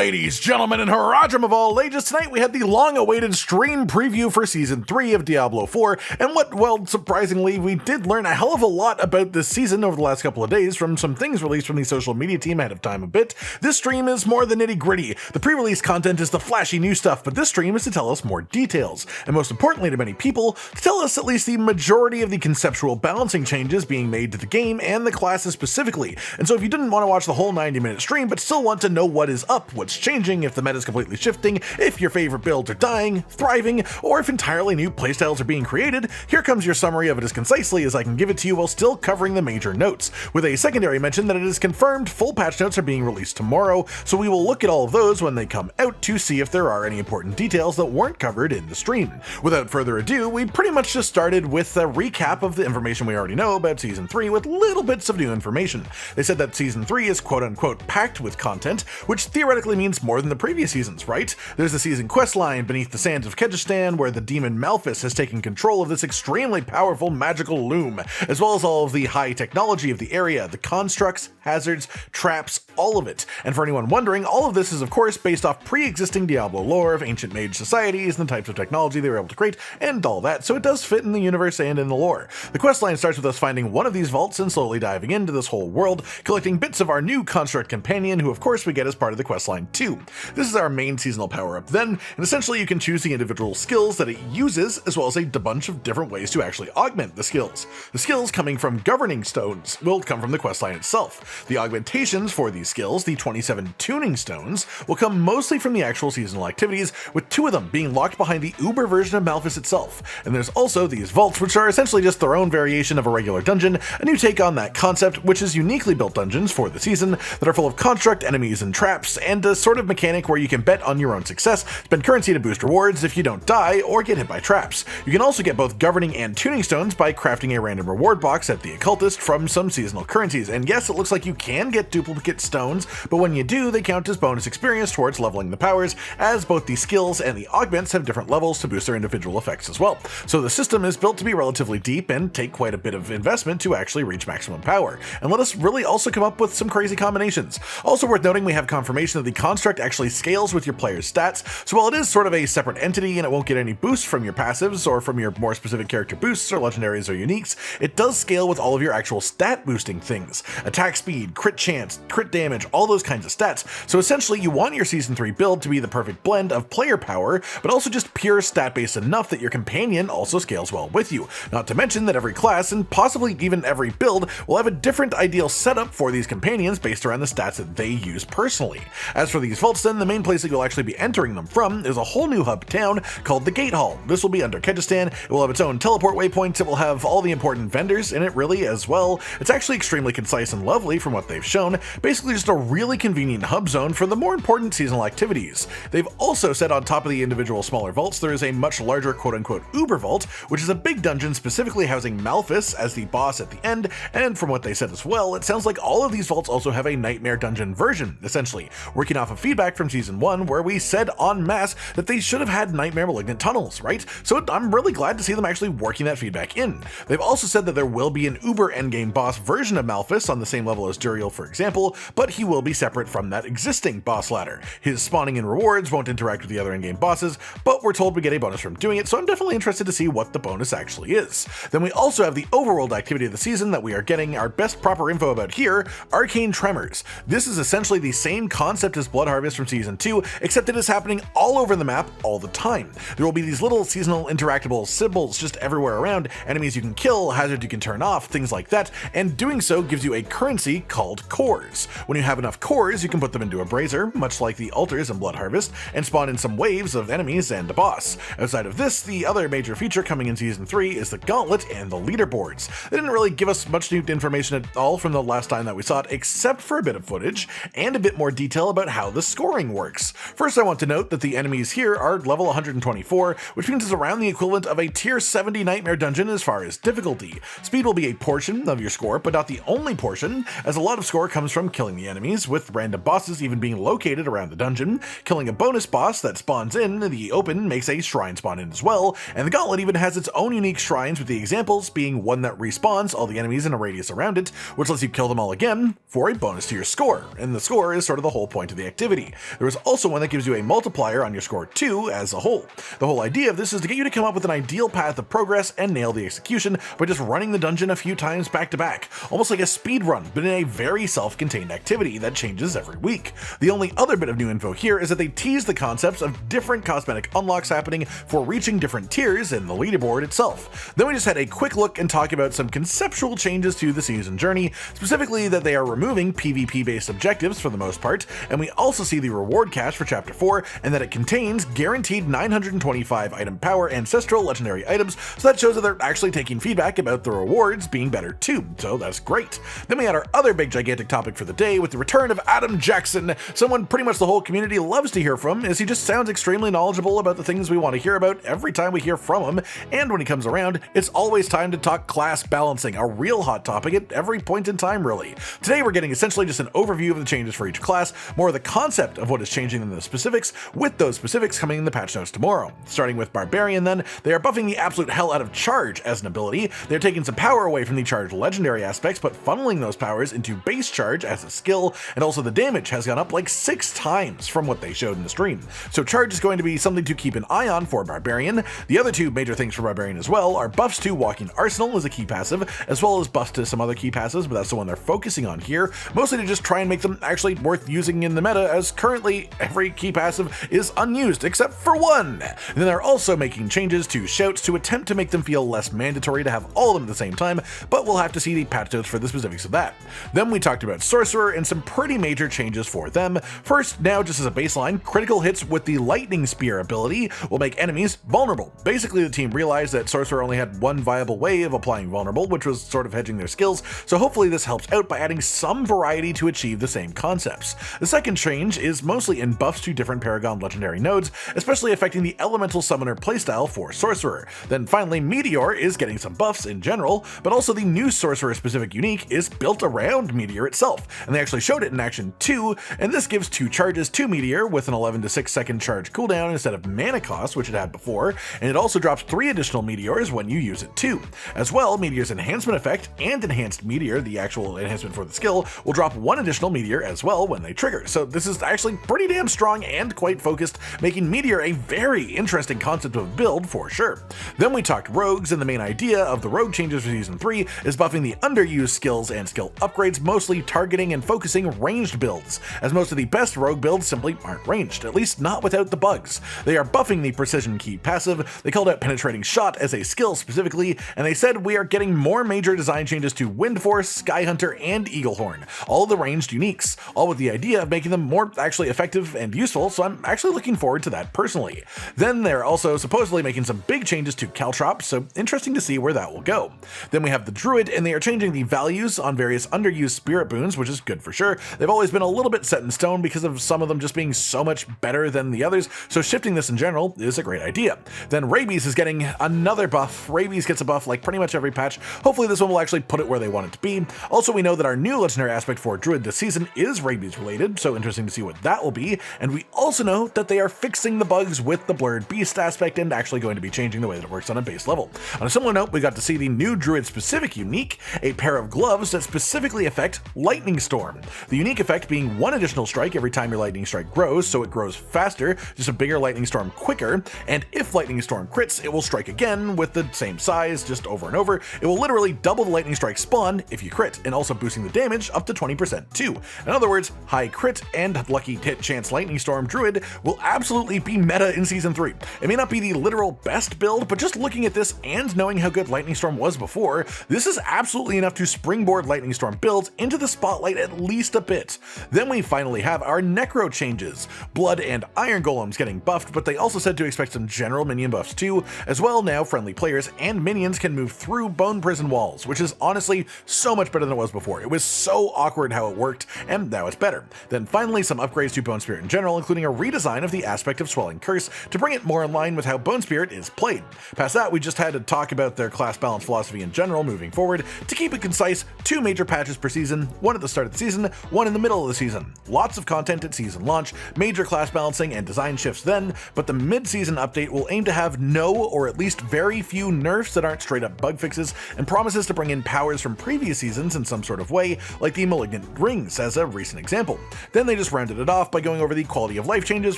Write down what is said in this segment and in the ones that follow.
Ladies, gentlemen, and Harajam of all ages, tonight we had the long-awaited stream preview for Season 3 of Diablo 4, and well, surprisingly, we did learn a hell of a lot about this season over the last couple of days from some things released from the social media team ahead of time a bit. This stream is more the nitty-gritty. The pre-release content is the flashy new stuff, but this stream is to tell us more details, and most importantly to many people, to tell us at least the majority of the conceptual balancing changes being made to the game and the classes specifically. And so if you didn't want to watch the whole 90-minute stream, but still want to know what is up, what's changing, if the meta is completely shifting, if your favorite builds are dying, thriving, or if entirely new playstyles are being created, here comes your summary of it as concisely as I can give it to you while still covering the major notes, with a secondary mention that it is confirmed full patch notes are being released tomorrow, so we will look at all of those when they come out to see if there are any important details that weren't covered in the stream. Without further ado, we pretty much just started with a recap of the information we already know about Season 3 with little bits of new information. They said that Season 3 is quote-unquote packed with content, which theoretically means more than the previous seasons, right? There's the season questline Beneath the Sands of Kedgestan, where the demon Malphus has taken control of this extremely powerful magical loom, as well as all of the high technology of the area, the constructs, hazards, traps, all of it. And for anyone wondering, all of this is of course based off pre-existing Diablo lore of ancient mage societies and the types of technology they were able to create and all that, so it does fit in the universe and in the lore. The questline starts with us finding one of these vaults and slowly diving into this whole world, collecting bits of our new construct companion, who of course we get as part of the questline too. This is our main seasonal power-up then, and essentially you can choose the individual skills that it uses, as well as a bunch of different ways to actually augment the skills. The skills coming from governing stones will come from the questline itself. The augmentations for these skills, the 27 tuning stones, will come mostly from the actual seasonal activities, with 2 of them being locked behind the uber version of Malphus itself. And there's also these vaults, which are essentially just their own variation of a regular dungeon, a new take on that concept, which is uniquely built dungeons for the season that are full of construct, enemies, and traps, and a sort of mechanic where you can bet on your own success, spend currency to boost rewards if you don't die or get hit by traps. You can also get both governing and tuning stones by crafting a random reward box at the occultist from some seasonal currencies, and yes, it looks like you can get duplicate stones, but when you do, they count as bonus experience towards leveling the powers, as both the skills and the augments have different levels to boost their individual effects as well. So the system is built to be relatively deep and take quite a bit of investment to actually reach maximum power, and let us really also come up with some crazy combinations. Also worth noting, we have confirmation that the construct actually scales with your player's stats, so while it is sort of a separate entity and it won't get any boosts from your passives or from your more specific character boosts or legendaries or uniques, it does scale with all of your actual stat boosting things. Attack speed, crit chance, crit damage, all those kinds of stats. So essentially you want your Season 3 build to be the perfect blend of player power, but also just pure stat based enough that your companion also scales well with you. Not to mention that every class, and possibly even every build, will have a different ideal setup for these companions based around the stats that they use personally. As for these vaults then, the main place that you'll actually be entering them from is a whole new hub town called the Gate Hall. This will be under Kedgestan, it will have its own teleport waypoints, it will have all the important vendors in it really as well. It's actually extremely concise and lovely from what they've shown, basically just a really convenient hub zone for the more important seasonal activities. They've also said on top of the individual smaller vaults, there is a much larger quote-unquote Uber Vault, which is a big dungeon specifically housing Malphus as the boss at the end, and from what they said as well, it sounds like all of these vaults also have a Nightmare Dungeon version, essentially, working off of feedback from Season 1 where we said en masse that they should have had Nightmare Malignant tunnels, right? So I'm really glad to see them actually working that feedback in. They've also said that there will be an Uber endgame boss version of Malphus on the same level as Duriel, for example, but he will be separate from that existing boss ladder. His spawning and rewards won't interact with the other endgame bosses, but we're told we get a bonus from doing it, so I'm definitely interested to see what the bonus actually is. Then we also have the overworld activity of the season that we are getting our best proper info about here, Arcane Tremors. This is essentially the same concept as Blood Harvest from Season 2, except it is happening all over the map all the time. There will be these little seasonal interactable symbols just everywhere around, enemies you can kill, hazards you can turn off, things like that, and doing so gives you a currency called cores. When you have enough cores, you can put them into a brazier, much like the altars in Blood Harvest, and spawn in some waves of enemies and a boss. Outside of this, the other major feature coming in Season 3 is the gauntlet and the leaderboards. They didn't really give us much new information at all from the last time that we saw it, except for a bit of footage and a bit more detail about how the scoring works. First, I want to note that the enemies here are level 124, which means it's around the equivalent of a tier 70 Nightmare Dungeon as far as difficulty. Speed will be a portion of your score, but not the only portion, as a lot of score comes from killing the enemies, with random bosses even being located around the dungeon. Killing a bonus boss that spawns in the open makes a shrine spawn in as well, and the gauntlet even has its own unique shrines, with the examples being one that respawns all the enemies in a radius around it, which lets you kill them all again for a bonus to your score, and the score is sort of the whole point of the activity. There was also one that gives you a multiplier on your score 2 as a whole. The whole idea of this is to get you to come up with an ideal path of progress and nail the execution by just running the dungeon a few times back to back, almost like a speed run, but in a very self-contained activity that changes every week. The only other bit of new info here is that they tease the concepts of different cosmetic unlocks happening for reaching different tiers in the leaderboard itself. Then we just had a quick look and talk about some conceptual changes to the season journey, specifically that they are removing PvP-based objectives for the most part, and we also see the reward cache for Chapter 4, and that it contains guaranteed 925 item power ancestral legendary items, so that shows that they're actually taking feedback about the rewards being better too, so that's great. Then we had our other big gigantic topic for the day with the return of Adam Jackson, someone pretty much the whole community loves to hear from, as he just sounds extremely knowledgeable about the things we want to hear about every time we hear from him, and when he comes around, it's always time to talk class balancing, a real hot topic at every point in time really. Today we're getting essentially just an overview of the changes for each class, more of the concept of what is changing than the specifics, with those specifics coming in the patch notes tomorrow. Starting with Barbarian then, they are buffing the absolute hell out of charge as an ability. They're taking some power away from the charge legendary aspects, but funneling those powers into base charge as a skill, and also the damage has gone up like 6 times from what they showed in the stream. So charge is going to be something to keep an eye on for Barbarian. The other two major things for Barbarian as well are buffs to Walking Arsenal as a key passive, as well as buffs to some other key passives, but that's the one they're focusing on here, mostly to just try and make them actually worth using in the meta, as currently every key passive is unused except for one. And then they're also making changes to shouts to attempt to make them feel less mandatory to have all of them at the same time, but we'll have to see the patch notes for the specifics of that. Then we talked about Sorcerer and some pretty major changes for them. First, now just as a baseline, critical hits with the Lightning Spear ability will make enemies vulnerable. Basically, the team realized that Sorcerer only had one viable way of applying vulnerable, which was sort of hedging their skills, so hopefully this helps out by adding some variety to achieve the same concepts. The second change is mostly in buffs to different Paragon legendary nodes, especially affecting the Elemental Summoner playstyle for Sorcerer. Then finally, Meteor is getting some buffs in general, but also the new Sorcerer specific unique is built around Meteor itself, and they actually showed it in action too, and this gives 2 charges to Meteor with an 11 to 6 second charge cooldown instead of mana cost, which it had before, and it also drops 3 additional Meteors when you use it too. As well, Meteor's enhancement effect and enhanced Meteor, the actual enhancement for the skill, will drop 1 additional Meteor as well when they trigger. So this is actually pretty damn strong and quite focused, making Meteor a very interesting concept of build for sure. Then we talked rogues, and the main idea of the rogue changes for Season 3 is buffing the underused skills and skill upgrades, mostly targeting and focusing ranged builds, as most of the best rogue builds simply aren't ranged, at least not without the bugs. They are buffing the precision key passive, they called out penetrating shot as a skill specifically, and they said we are getting more major design changes to Wind Force, Skyhunter, and Eaglehorn, all of the ranged uniques, all with the idea of making them more actually effective and useful, so I'm actually looking forward to that personally. Then they're also supposedly making some big changes to Caltrops, so interesting to see where that will go. Then we have the Druid, and they are changing the values on various underused spirit boons, which is good for sure. They've always been a little bit set in stone because of some of them just being so much better than the others, so shifting this in general is a great idea. Then Rabies is getting another buff. Rabies gets a buff like pretty much every patch. Hopefully this one will actually put it where they want it to be. Also, we know that our new legendary aspect for Druid this season is Rabies related, so interesting to see what that will be. And we also know that they are fixing the bugs with the Blurred Beast aspect and actually going to be changing the way that it works on a base level. On a similar note, we got to see the new Druid specific unique, a pair of gloves that specifically affect Lightning Storm. The unique effect being 1 additional strike every time your Lightning Strike grows, so it grows faster, just a bigger Lightning Storm quicker, and if Lightning Storm crits, it will strike again with the same size, just over and over. It will literally double the Lightning Strike spawn if you crit, and also boosting the damage up to 20% too. In other words, high crit and lucky hit chance Lightning Storm Druid will absolutely be meta in Season 3. It may not be the literal best build, but just looking at this and knowing how good Lightning Storm was before, this is absolutely enough to springboard Lightning Storm builds into the spotlight at least a bit. Then we finally have our Necro changes. Blood and Iron Golems getting buffed, but they also said to expect some general minion buffs too. As well, now friendly players and minions can move through Bone Prison walls, which is honestly so much better than it was before. It was so awkward how it worked, and now it's better. Then finally, some upgrades to Bone Spirit in general, including a redesign of the aspect of Swelling Curse to bring it more in line with how Bone Spirit is played. Past that, we just had to talk about their class balance philosophy in general moving forward. To keep it concise, 2 major patches per season, 1 at the start of the season, 1 in the middle of the season. Lots of content at season launch, major class balancing and design shifts then, but the mid-season update will aim to have no or at least very few nerfs that aren't straight up bug fixes, and promises to bring in powers from previous seasons in some sort of way, like the Malignant Rings as a recent example. Then they just rounded it off by going over the quality of life changes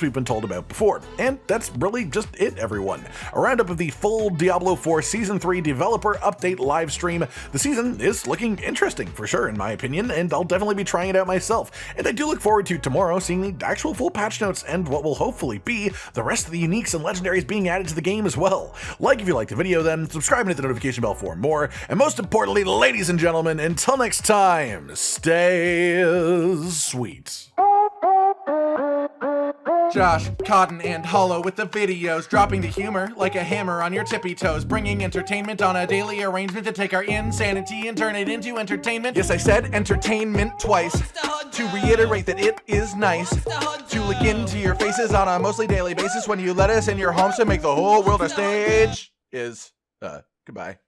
we've been told about before. And that's really just it, everyone. A roundup of the full Diablo 4 Season 3 developer update live stream. The season is looking interesting, for sure, in my opinion, and I'll definitely be trying it out myself. And I do look forward to tomorrow seeing the actual full patch notes and what will hopefully be the rest of the uniques and legendaries being added to the game as well. Like if you liked the video then, subscribe and hit the notification bell for more, and most importantly, ladies and gentlemen, until next time, stay sweet. Josh, Cotton, and Hollow with the videos, dropping the humor like a hammer on your tippy toes, bringing entertainment on a daily arrangement to take our insanity and turn it into entertainment. Yes, I said entertainment twice, to reiterate that it is nice to look into your faces on a mostly daily basis when you let us in your homes to make the whole world a stage. Goodbye.